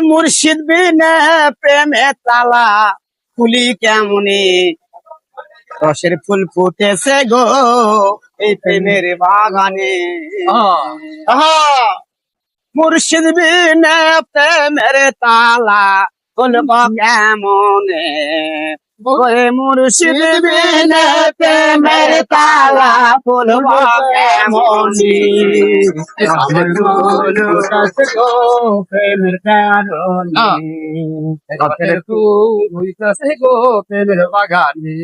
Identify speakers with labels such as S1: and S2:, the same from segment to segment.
S1: মুর্শিদ বিনে প্রেমে তালা ফুলি কেমনে রসের ফুল ফুটেছে গো এই প্রেমের বাগানে। মুর্শিদ বিনে প্রেমের তালা খুলব কেমনে ওরে মুর্শিদ বিনে প্রেমের তালা খুলব কেমনে প্রেমের কারণে রসের ফুল ফুটেছে গো প্রেমের বাগানে।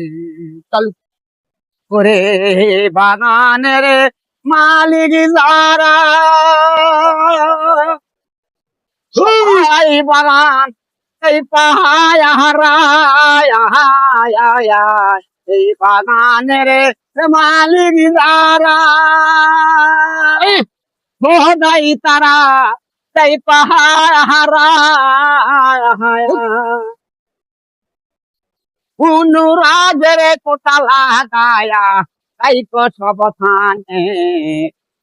S1: করে বাগানের মালিক যারা বাগান এই পাহারা এই বাগানের মালিক যারা বোধাই তারা সেই পাহারা অনুরাগের কোটা লাগায়া তাই তো সবখানে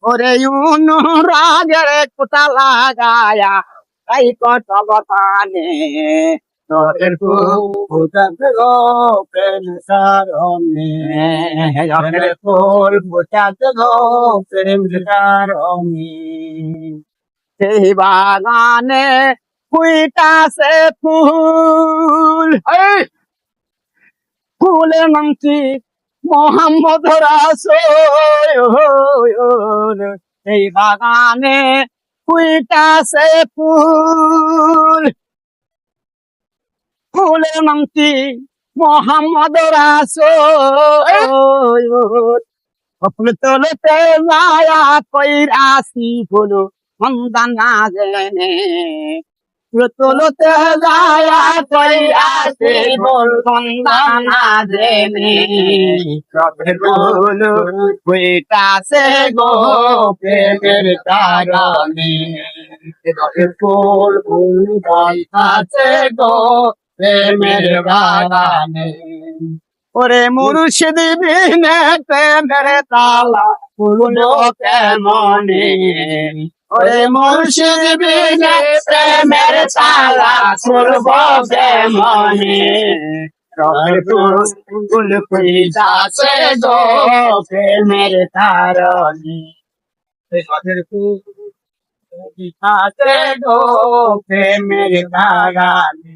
S1: ওরে অনুরাগের কোটা লাগায়া তাই তো সবখানে রসের ফুল ফুটেছে গো প্রেম কারণে রসের ফুল ফুটেছে গো প্রেম কারণে সেই বাগানে ফুইতাছে ফুল ফুলের নামটি মোহাম্মদ রাসূল এই বাগানে ফুইতাছে ফুল ফুলের নামটি মোহাম্মদ রাসূল ফুল তোলতে যায়া কইরাছি ফুল সন্ধান না জেনে তোলতে যায়া কইরাছি ফুল সন্ধান না জেনে রসের ফুল ফুটেছে গো প্রেমের কারণে রসের ফুল ফুটেছে গো প্রেমের বাগানে। ওরে মুর্শিদ বিনে প্রেমের তালা খুলব কেমনে ওরে মুর্শিদ বিনে প্রেমের তালা খুলব কেমনে রসের ফুল ফুটেছে গো প্রেমের কারণে রসের ফুল ফুটেছে গো প্রেমের বাগানে।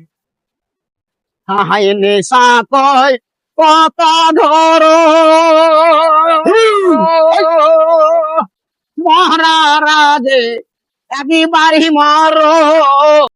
S1: হায় নেশা কয় কত ধরো মহারাজে একবারই মারো